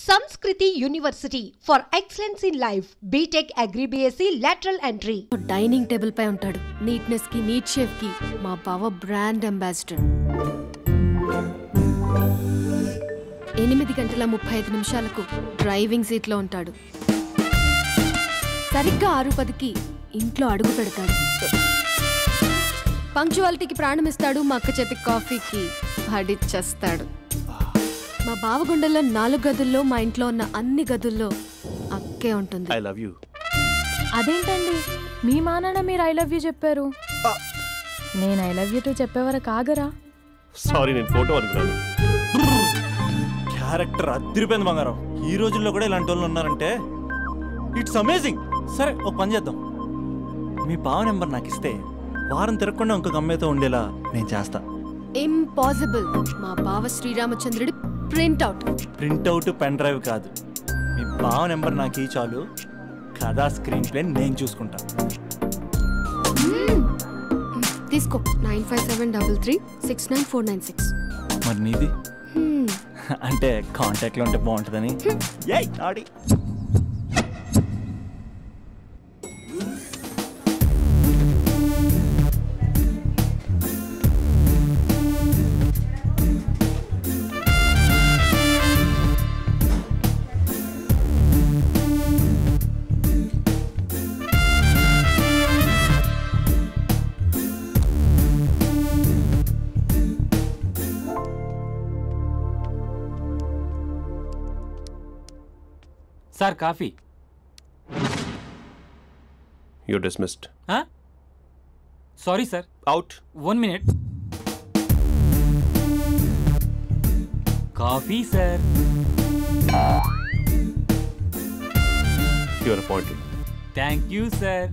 Sanskriti University for excellence in life. BTech Agri BSc lateral entry. Dining table పై ఉంటాడు. Neatness కి neat chef కి మా బావ బ్రాండ్ అంబాసిడర్. 8:35 డ్రైవింగ్ సీట్ లో ఉంటాడు. సరిగ్గా 6:10కి ఇంట్లో అడుగు పెడతాడు. పంక్చువాలిటీకి ప్రాణం ఇస్తాడు. మా అక్క చేతి కాఫీకి పడిచ్చేస్తాడు. మా బావ గుండెల్లో 4 గదుల్లో మా ఇంట్లో ఉన్న అన్ని గదుల్లో అక్కే ఉంటుంది. I love you. అదేంటండి మీ మానాన్న మీరు ఐ లవ్ యూ చెప్పారు, నేను ఐ లవ్ యూ టు చెప్పేవరకు ఆగరా? సారీ, నేను ఫోటో అనుకున్నాను. క్యారెక్టర్ అదిరిపోయింది బంగారం. ఈ రోజుల్లో కూడా ఇలాంటి వాళ్ళు ఉన్నారంటే ఇట్స్ అమేజింగ్. సరే ఓ పని చేద్దాం, మీ బావ నెంబర్ నాకు ఇస్తే వారం తిరగకుండా ఇంకొక అమ్మాయితో ఉండేలా నేను చేస్తా. ఇంపాసిబుల్. మా బావ శ్రీరామచంద్రుడి ప్రింట్అవుట్ పెన్ డ్రైవ్ కాదు, మీ బావ నెంబర్ నాకు ఈ చాలు. కథా స్క్రీన్ ప్లే నేను చూసుకుంటా. తీసుకో 9573369496. మరి నీది? అంటే కాంటాక్ట్లో ఉంటే బాగుంటుందని. ఆడి sir coffee. You're dismissed. Sorry sir. Out. 1 minute. Coffee sir. You are appointed. Thank you sir.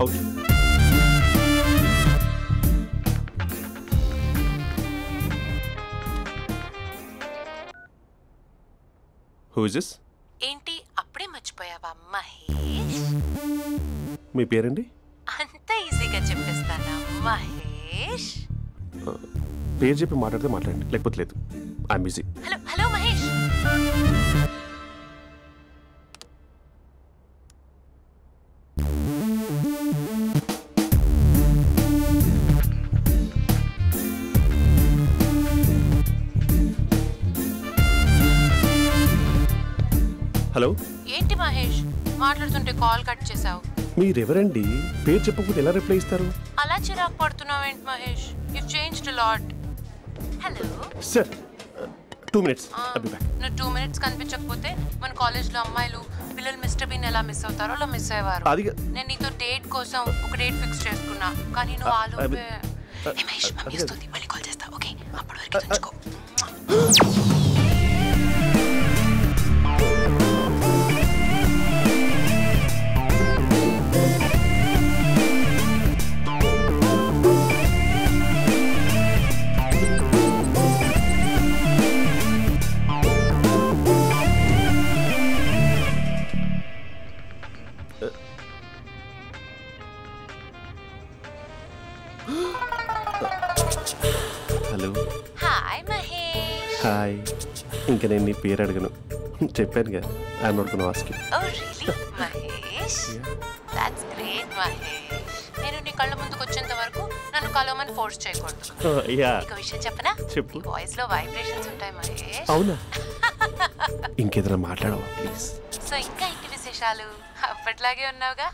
Out. Who is this? ఏంటి అప్పుడే మర్చిపోయావా మహేష్? మీ పేరండి? అంత ఈజీగా చెప్పేస్తానా మహేష్? పేరు చెప్పి మాట్లాడితే మాట్లాడండి, లేకపోతే లేదు. I'm busy. Hello hello Mahesh. Hello. ఏంటి మహేష్ మాట్లాడుతుంటే కాల్ కట్ చేసావు? మీరెవరండి? పేరు చెప్పకపోతే ఎలా రిప్లై ఇస్తారు? అలా చిరాకు పడుతున్నావు ఏంటి Mahesh? You changed a lot. Hello sir, 2 minutes. I'll be back. నువ్వు 2 minutes కనిపించకపోతే మన కాలేజ్లో అమ్మాయిలు పిల్లలు మిస్టర్ బీన్ ఎలా మిస్ అవుతారో అలా మిస్ అయ్యేవారు. నేను నీతో డేట్ కోసం ఒక డేట్ ఫిక్స్ చేసుకున్నా, కానీ నువ్వు ఆలోపే. మహేష్ మమ్మీ వస్తుంది, మళ్ళీ కాల్ చేస్తా. ఓకే, అప్పటి వరకు ఉంచుకో. హలో. హాయ్ మహేష్. హాయ్. ఇంకా నేను నీ పేరు అడగను, చెప్పానుగా. I'm not gonna ask you. Oh really Mahesh? That's great Mahesh. నేను నీ కళ్ళ ముందుకు వచ్చేంత వరకు నన్ను కలవమని ఫోర్స్ చేయకూడదు. నీకు విషయం చెప్పనా? చెప్పు. నీ వాయిస్ లో వైబ్రేషన్స్ ఉంటాయి మహేష్. అవునా? ఇంకేదైనా మాట్లాడవా ప్లీజ్? సో ఇంకా ఇంటి విశేషాలు అప్పట్లాగే ఉన్నావుగా?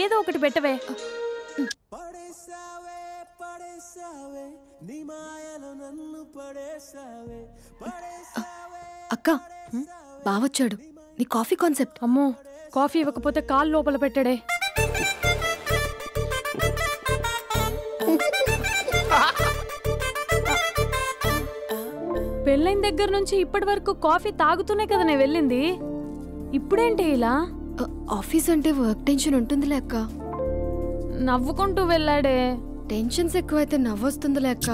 ఏదో ఒకటి పెట్టవే. అక్క, బావొచ్చాడు. నీ కాఫీ కాన్సెప్ట్. అమ్మో, కాఫీ ఇవ్వకపోతే కాలు లోపల పెట్టాడే. పెళ్ళైన దగ్గర నుంచి ఇప్పటి వరకు కాఫీ తాగుతూనే కదా నేను వెళ్ళింది. ఇప్పుడేంటి ఇలా? ఆఫీస్ అంటే వర్క్ టెన్షన్ ఉంటుందిలే అక్క. నవ్వుకుంటూ వెళ్ళాడే. టెన్షన్స్ ఎక్కువైతే నవ్వొస్తుందిలే అక్క.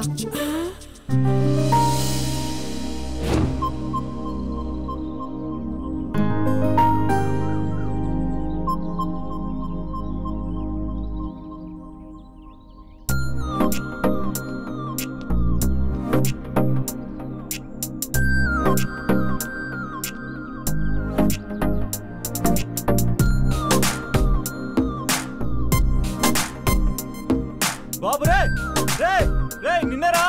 బాబు రే రే రే నిన్నేరా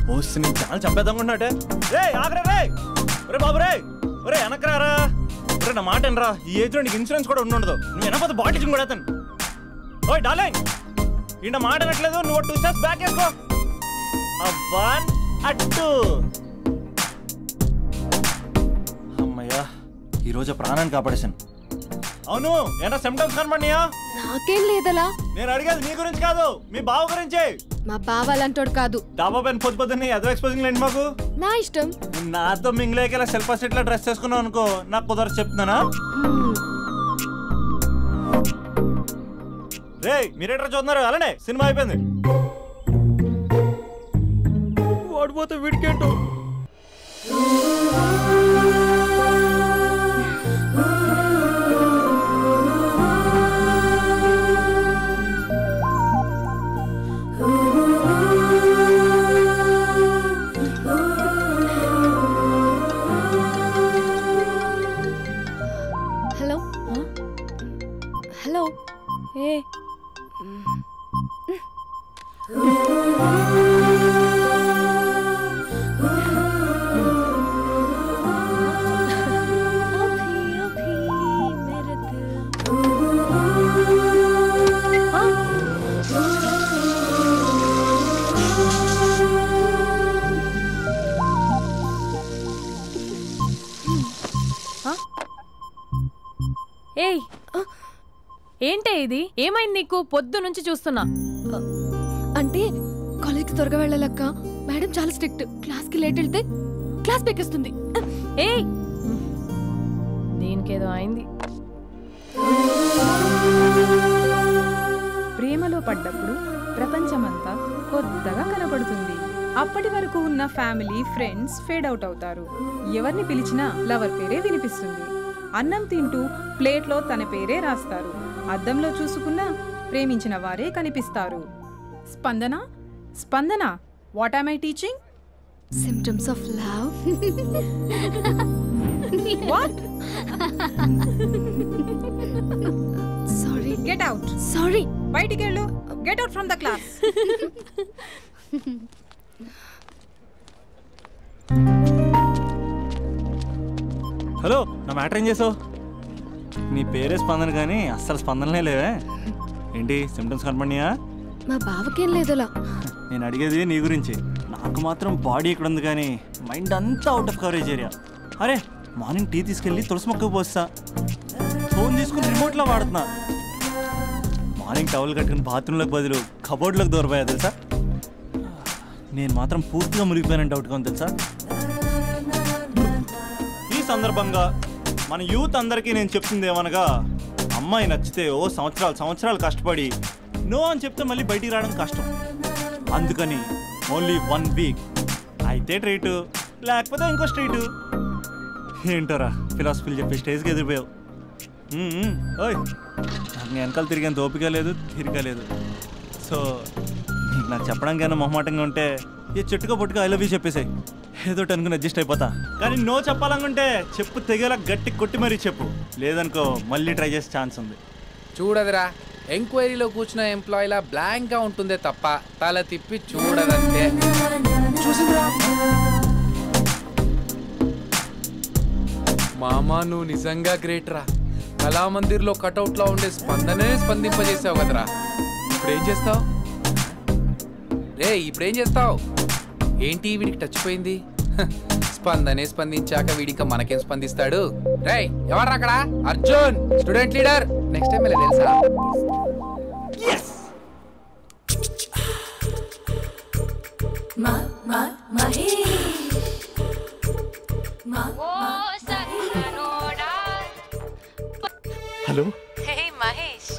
వస్తే నేను చాలా చంపేద్దామనుకున్నాటే. రే ఆగరా రే. ఒరే బాబు రే. ఒరే వెనకరారా. ఒరే నా మాట అనరా. ఈ ఏజ్లో నీకు ఇన్సూరెన్స్ కూడా ఉండదు. నువ్వు వెనకపోతే బాటిల్ కూడా అతను. ఓయ్ డార్లింగ్ ఈయన మాట అనట్లేదు. నువ్వు 2 steps బ్యాక్ వేసుకో. 1 2. అమ్మయ్యా ఈరోజు ప్రాణాన్ని కాపాడేశాను. అవును ఏనా సిమ్టమ్స్ కనబడినాయా? నాకేం లేదలా. నేను అడిగేది నీ గురించి కాదు, మీ బావ గురించి. మా బావ అలాంటోడు కాదు. డాబా పైన పొద్దున్నే అదో ఎక్స్పోజింగ్ లేండి మాకు. నా ఇష్టం. నాతో మింగిలేక సెల్ఫ్ సెట్ లో డ్రెస్ చేసుకున్నావు అనుకో, నాకు కుదరదు చెప్తున్నానా. రే మీరేట్రా చూస్తున్నారు? అలానే సినిమా అయిపోయింది. వాడిపోతే వీడికేంటో. Hello hello. ఏ ఏయ్ ఏంటే ఇది? ఏమైంది నీకు? పొద్దు నుంచి చూస్తున్నా. అంటే కాలేజ్కి త్వరగా వెళ్ళాలక్క. మేడం చాలా స్ట్రిక్ట్. క్లాస్కి లేట్ వెళ్తే క్లాస్ పెక్కిస్తుంది. ఏయ్ దీనికేదో అయింది. ప్రేమలో పడ్డప్పుడు ప్రపంచమంతా కొత్తగా కనపడుతుంది. అప్పటి వరకు ఉన్న ఫ్యామిలీ ఫ్రెండ్స్ ఫేడ్ అవుట్ అవుతారు. ఎవరిని పిలిచినా లవర్ పేరే వినిపిస్తుంది. అన్నం తింటూ ప్లేట్లో తన పేరే రాస్తారు. అద్దంలో చూసుకున్నా ప్రేమించిన వారే కనిపిస్తారు. Spandana Spandana, what am I teaching? Symptoms of love. What? Sorry. Get out. Sorry. బయటికి వెళ్ళు. Get out from the class. Hello నా మ్యాటర్ ఏం చేసావు? నీ పేరే స్పందన కానీ అస్సలు స్పందనలే లేవే. ఏంటి సిమ్టమ్స్ కనపడినాయా? మా బావకేం లేదులా. నేను అడిగేది నీ గురించి. నాకు మాత్రం బాడీ ఇక్కడ ఉంది కానీ మైండ్ అంతా అవుట్ ఆఫ్ కవరేజ్ ఏరియా. అరే మార్నింగ్ టీ తీసుకెళ్ళి తులసి మొక్కకు పోస్తా. ఫోన్ తీసుకుని రిమోట్లో వాడుతున్నా. మార్నింగ్ టవల్ కట్టుకుని బాత్రూంలోకి బదులు కబోర్డ్లోకి దూరపోయా తెలుసా. నేను మాత్రం పూర్తిగా మునిగిపోయానని డౌట్గా ఉంది తెలుసా. ఈ సందర్భంగా మన యూత్ అందరికీ నేను చెప్తుంది ఏమనగా, అమ్మాయి నచ్చితే ఓ సంవత్సరాలు కష్టపడి నో అని చెప్తే మళ్ళీ బయటికి రావడం కష్టం. అందుకని ఓన్లీ 1 week అయితే ట్రీటు, లేకపోతే ఇంకో స్ట్రీటు. ఏంటోరా ఫిలాసఫీలు చెప్పే స్టేజ్కి ఎదిరిపోయావు. ఓయ్ నాకు వెనకాల తిరిగేంత ఓపిక లేదు, తీరిక లేదు. సో నాకు చెప్పడానికైనా మొహమాటంగా ఉంటే ఏ చెట్టుగా పొట్టుగా ఐ లవ్ యూ చెప్పేసాయి. ఏదో అనుకుని అడ్జస్ట్ అయిపోతా. కానీ నో చెప్పాలనుకుంటే చెప్పు తెగేలా గట్టి కొట్టి మరీ చెప్పు. లేదనుకో మళ్ళీ ట్రై చేసే ఛాన్స్ ఉంది. చూడదురా, ఎంక్వైరీలో కూర్చున్న ఎంప్లాయీలా బ్లాంక్గా ఉంటుందే తప్ప తల తిప్పి చూడదంతే. చూసిందిరా మామా, నువ్వు నిజంగా గ్రేట్ రా. కళామందిర్లో కటౌట్లో ఉండే స్పందనే స్పందింపజేసావు కదరా. ఇప్పుడేం చేస్తావు రే? ఇప్పుడేం చేస్తావు? ఏంటి వీడికి టచ్ పోయింది? స్పందనే స్పందించాక వీడిక మనకేం స్పందిస్తాడు? రే ఎవర్రా అక్కడ? Arjun student leader. Next time ఇలా తెలుసా? Hello. Hey Mahesh,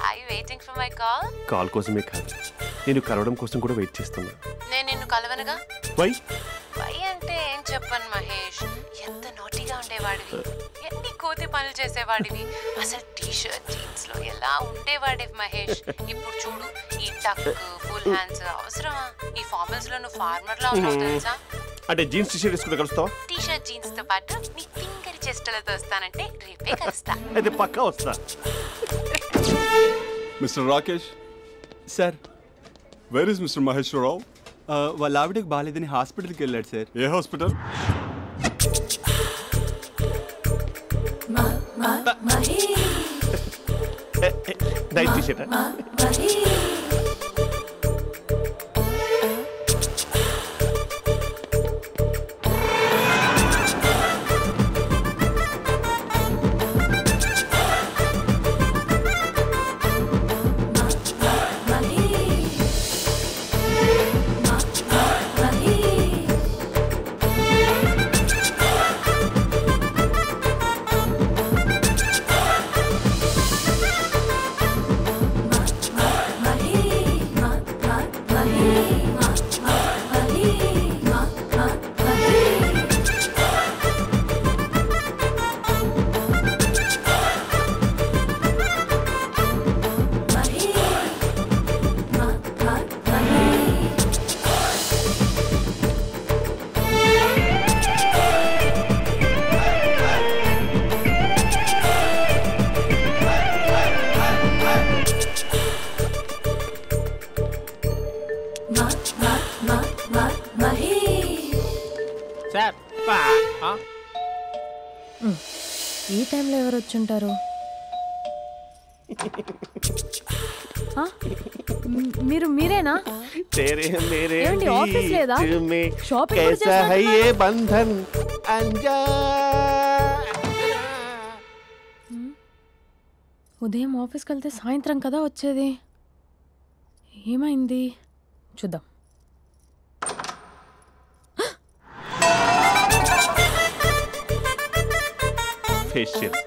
are you waiting for my call? Call కోసమే కాదు, నేను కలవడం కోసం కూడా వెయిట్ చేస్తున్నా. నేను నిన్ను కలవనుగా. వై అంటే ఏం చెప్పను మహేష్, ఎంత నోటిగా ఉండేవాడివి, ఎన్ని కోతి పనులు చేసేవాడివి, అసలు టీషర్ట్ జీన్స్ లో ఎలా ఉండేవాడివి మహేష్. ఇప్పుడు చూడు, ఈ టక్ ఫుల్ హ్యాండ్స్ అవసరమా? ఈ ఫార్మల్స్ లో నువ్వు ఫార్మర్ లా ఉన్నావు తెలుసా. అంటే జీన్స్ టీషర్ట్ వేసుకుంటే కలుస్తావా? టీషర్ట్ జీన్స్ తో పాటు నీ ఫింగర్ చెస్టలతో వస్తానంటే రేపే కలుస్తా. అయితే పక్కా వస్తా. Mister Rakesh sir, where is mister Maheshwararao? వాళ్ళ ఆవిడకి బాగాలేదని హాస్పిటల్కి వెళ్ళాడు సార్. ఏ హాస్పిటల్? Night T-shirt. ఈ టైంలో ఎవరు వచ్చుంటారు? మీరేనా? ఏమండి ఆఫీస్ లేదా? షాపింగ్ బంధన్ ఉదయం ఆఫీస్కి వెళ్తే సాయంత్రం కదా వచ్చేది. ఏమైంది చూద్దాం. ఫేషియల్.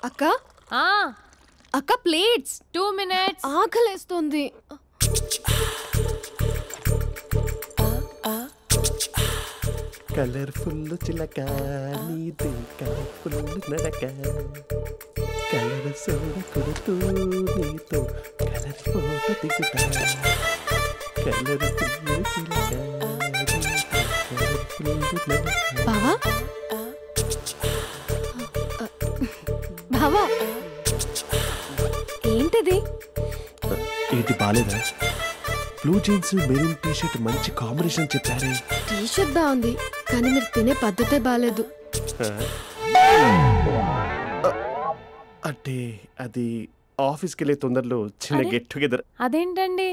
అక్క అక్క ప్లేట్స్ 2 minutes. ఆకలేస్తుంది. కలర్ఫుల్ చిలక నీది కలర్ఫుల్ నడక కలర్ సోడ కొడుతూ నీతో కలర్ ఫోటో దిగుతా కలర్ఫుల్ చిలక బావా బావా ఏంటిది? ఏంటి బాలేదా? బ్లూ జీన్స్ మెరూన్ టీ-షర్ట్ మంచి కాంబినేషన్ చెప్పారే. టీ-షర్ట్ బాగుంది కానీ మీరు తినే పద్ధతే బాలేదు. అంటే అది ఆఫీస్కి వెళ్ళే తొందరలో చిన్న గెట్ టుగెదర్. అదేంటండి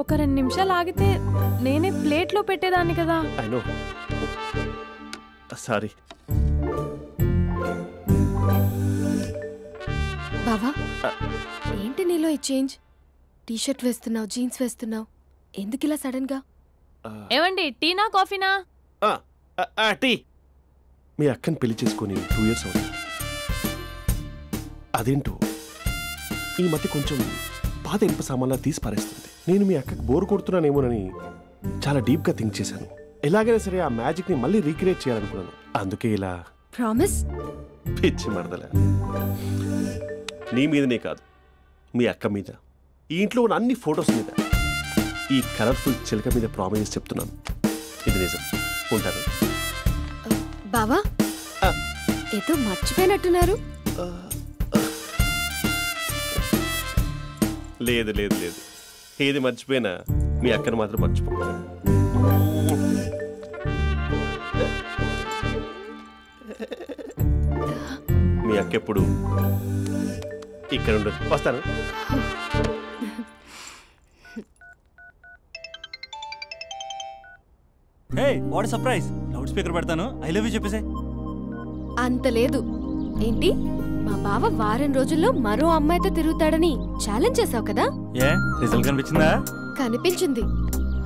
ఒక 2 నిమిషాలు ఆగితే నేనే ప్లేట్లో పెట్టేదాన్ని కదా. I know, sorry. బావా ఏంటి నీలో ఈ చేంజ్? టీ-షర్ట్ వేస్తున్నావు, జీన్స్ వేస్తున్నావు, ఎందుకు ఇలా సడన్ గా? ఏమండి టీనా కాఫీనా? టీ. మీ అక్కని పెళ్లి చేసుకొని 2 years అవుతుంది. అదేంటో ఈ మధ్య కొంచెం పాత ఇనుప సామాన్లా తీసి పారేస్తుంది. నేను మీ అక్కకి బోర్ కొడుతున్నానేమోనని చాలా డీప్గా థింక్ చేశాను. ఎలాగైనా సరే ఆ మ్యాజిక్ని మళ్ళీ రీక్రియేట్ చేయాలనుకున్నాను. అందుకే ఇలా. ప్రామిస్? పిచ్చి మరదల, నీ మీదనే కాదు మీ అక్క మీద, ఈ ఇంట్లో ఉన్న అన్ని ఫొటోస్ మీద, ఈ కలర్ఫుల్ చిలక మీద ప్రామిస్ చెప్తున్నాను. ఇది నిజం. ఉంటాను. బావా ఏదో మర్చిపోయినట్టున్నారు. లేదు లేదు లేదు, ఏది మర్చిపోయినా మీ అక్కను మాత్రం మర్చిపో. మీ అక్క ఎప్పుడు ఇక్కడ ఉండదు. వస్తాను. Hey what surprise. Loud speaker పెడతాను, ఐ లవ్ యూ చెప్పేసే. అంత లేదు. ఏంటి మా బావ వారం రోజుల్లో మరో అమ్మాయితో తిరుగుతాడని ఛాలెంజ్ చేసావు కదా? ఏ రిజల్ట్ కనిపించిందా? కనిపించింది.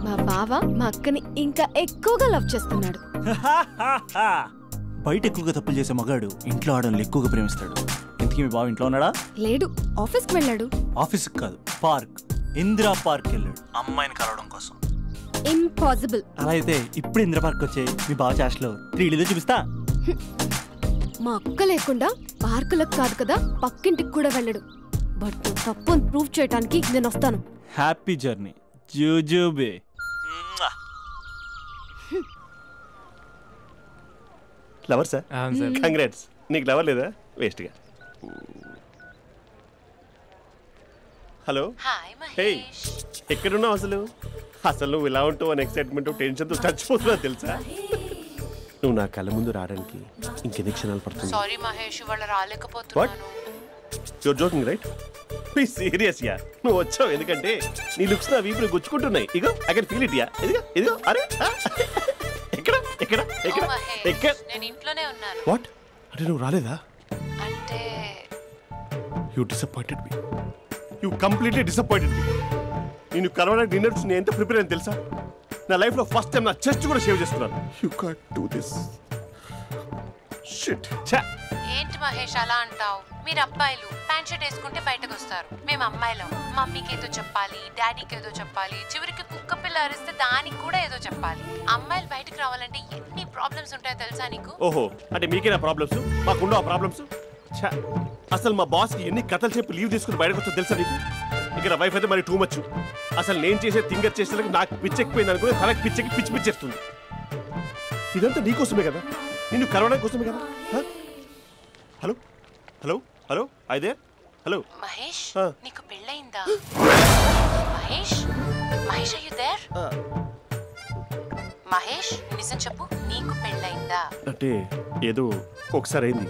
మా బావ మా అక్కని ఇంకా ఎక్కువగా లవ్ చేస్తున్నాడు. బయట ఎక్కువగా తప్పులు చేసే మగాడు ఇంట్లో ఆడవాళ్ళు ఎక్కువగా ప్రేమిస్తాడు. ఇంతకీ మీ బావ ఇంట్లో ఉన్నాడా? లేడు, ఆఫీస్కి వెళ్ళాడు. ఆఫీస్కి కాదు, పార్క్, ఇందిరా పార్క్ వెళ్ళాడు అమ్మాయిని కలవడం కోసం. ఇంపాసిబుల్. అలా అయితే ఇప్పుడు ఇందిరా పార్క్ వచ్చే మీ బావ చాష్లో 3Dలో చూపిస్తా. మా అక్క లేకుండా పార్కులకు కాదు కదా పక్కింటికి కూడా వెళ్ళడు. బట్ నువ్వు తప్పు అని ప్రూవ్ చేయడానికి నేను వస్తాను. హ్యాపీ జర్నీ జూజూబే. Lover sir, congrats. నీకు లవర్ లేదా? వేస్ట్గా. హలో, హే, ఎక్కడున్నావు అసలు? అసలు నువ్వు ఇలా ఉంటావు అని ఎక్సైట్మెంట్ టెన్షన్తో చచ్చిపోతున్నా తెలుసా? నువ్వు నా కళ్ళ ముందు రావడానికి ఇంకెన్ని క్షణాలు పడుతుంది? సారీ మహేష్, వాళ్ళు రాలేకపోతున్నాను. You're joking right? Be serious yeah. నువ్వు వచ్చావు ఎందుకంటే నీ లుక్స్ నా వీపుని గుచ్చుకుంటున్నాయి. ఇగో I can feel it yeah. ఇదిగో ఇదిగో. అరే ఎక్కడ ఎక్కడ ఎక్కడ ఎక్కడ? నేను ఇంట్లోనే ఉన్నాను. వాట్ అంటే నువ్వు రాలేదా? అంటే you disappointed me. You completely disappointed me. నేను కరోనా డిన్నర్స్ నేను ఎంత ప్రిపేర్ అని తెలుసా? నా లైఫ్లో ఫస్ట్ టైం నా చెస్ట్ కూడా షేవ్ చేస్తున్నాను. You can't do this shit. ఏంటి మహేష్ అలా అంటావు? మీరు అబ్బాయిలు ప్యాంట్ షర్ట్ వేసుకుంటే బయటకు వస్తారు. మేము అమ్మాయిలం మమ్మీకి ఏదో చెప్పాలి, డాడీకి ఏదో చెప్పాలి, చివరికి కుక్క పిల్ల అరిస్తే దానికి కూడా ఏదో చెప్పాలి. అమ్మాయిలు బయటకు రావాలంటే ఎన్ని ప్రాబ్లమ్స్ ఉంటాయో తెలుసా నీకు? ఓహో, అంటే మీకేనా ప్రాబ్లమ్స్? మాకుండా ప్రాబ్లమ్స్? అసలు మా బాస్కి ఎన్ని కథలు చెప్పి లీవ్ తీసుకుని బయటకు వచ్చో తెలుసా నీకు? ఇక్కడ వైఫ్ అయితే మరి టూ మచ్. అసలు నేను చేసే థింగర్ చేసేందుకు నాకు పిచ్చెక్కిపోయింది అనుకుని తనకి పిచ్చెక్కి పిచ్చి పిచ్చేస్తుంది. ఇదంతా నీకోసమే కదా, నిన్ను కరోనా కోసమే కదా. హలో హలో హలో అయితే హలో మహేష్, నీకు పెళ్ళయిందా? Mahesh Mahesh are you there? Mahesh నిజం చెప్పు, నీకు పెళ్ళయిందా? అంటే ఏదో ఒకసారి అయింది,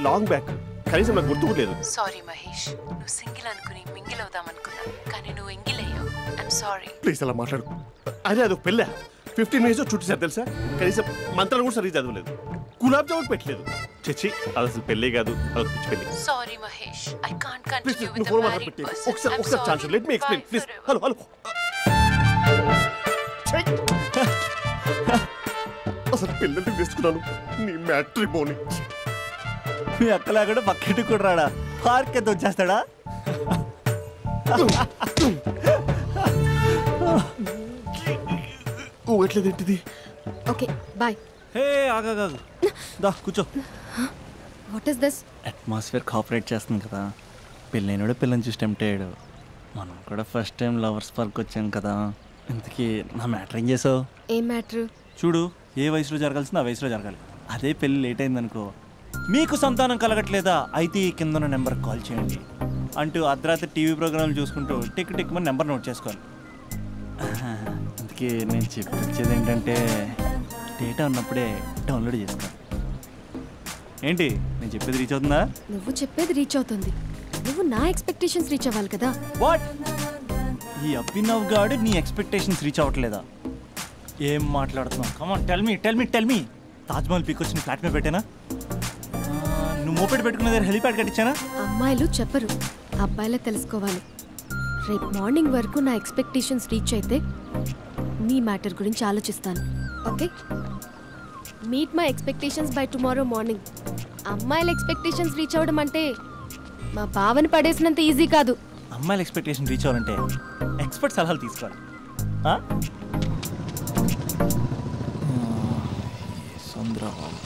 లాంగ్ బ్యాక్, కనీసం నాకు గుర్తులేదు. సారీ మహేష్, నువ్వు సింగిల్ అనుకుని మింగిల్ అవుదాం అనుకున్నా, కానీ నువ్వు ఎంగిల్ అయ్యావు. I'm sorry. ప్లీజ్ అలా మాట్లాడు. అదే అదొక పెళ్ళ 15 మినిట్స్ చుట్టేసారు తెలుసా? కనీసం మంత్రాలు కూడా సరిగ్గా చదవలేదు, గులాబ్ జామున్ పెట్టలేదు. చచ్చి, అది అసలు పెళ్ళే కాదు, అదొక పిచ్చి పెళ్ళి. Sorry Mahesh, I can't continue with the married person. ఒకసారి chance let me explain please. Hello hello, అసలు పెళ్ళంటే తీసుకున్నాను నీ మ్యాట్రిమోనీ. మీ అక్కలా కూడా పక్కింటి కూడా రాడా? పార్క్ ఎంత వచ్చేస్తాడా? ఎట్లేదేంటిది? Okay bye. హే ఆగా దా కూర్చో. What is this? Atmosphere cooperate చేస్తుంది కదా. పెళ్ళైనడు పిల్లని చూసి టెంప్ట్ అయ్యాడు. మనం కూడా ఫస్ట్ టైం లవర్స్ పార్క్ వచ్చాం కదా. ఇంతకీ నా మ్యాటర్ ఏం చేసావు? ఏం మ్యాటర్? చూడు, ఏ వయసులో జరగాల్సింది ఆ వయసులో జరగాలి. అదే పెళ్ళి లేట్ అయిందనుకో, మీకు సంతానం కలగట్లేదా అయితే ఈ కింద నెంబర్ కాల్ చేయండి అంటూ అర్ధరాత్రి టీవీ ప్రోగ్రాంలు చూసుకుంటూ టిక్ టిక్ మన నెంబర్ నోట్ చేసుకోవాలి. అందుకే నేను చెప్పేది ఏంటంటే డేటా ఉన్నప్పుడే డౌన్లోడ్ చేసుకోవాలి. ఏంటి నేను చెప్పేది రీచ్ అవుతుందా? నువ్వు చెప్పేది రీచ్ అవుతుంది, నువ్వు నా ఎక్స్పెక్టేషన్స్ రీచ్ అవ్వాలి కదా. వాట్? ఈ అభినవ్ గాడు నీ ఎక్స్పెక్టేషన్స్ రీచ్ అవ్వట్లేదా? ఏం మాట్లాడుతున్నావు? Come on tell me. Taj Mahal peak వచ్చి ఫ్లాట్ మీద పెట్టానా? నువ్వు మోపెట్ పెట్టుకున్న దగ్గర హెలిప్యాడ్ కట్టించానా? అమ్మాయిలు చెప్పరు, అబ్బాయిలే తెలుసుకోవాలి. రేపు మార్నింగ్ వరకు నా ఎక్స్పెక్టేషన్స్ రీచ్ అయితే నీ మ్యాటర్ గురించి ఆలోచిస్తాను. Okay, meet my expectations by tomorrow morning. అమ్మాయిల ఎక్స్పెక్టేషన్స్ రీచ్ అవ్వడం అంటే మా బావని పడేసినంత ఈజీ కాదు. అమ్మాయిల ఎక్స్పెక్టేషన్ రీచ్ అవ్వాలంటే ఎక్స్పర్ట్ సలహాలు తీసుకోవాలి. సంద్రబాబు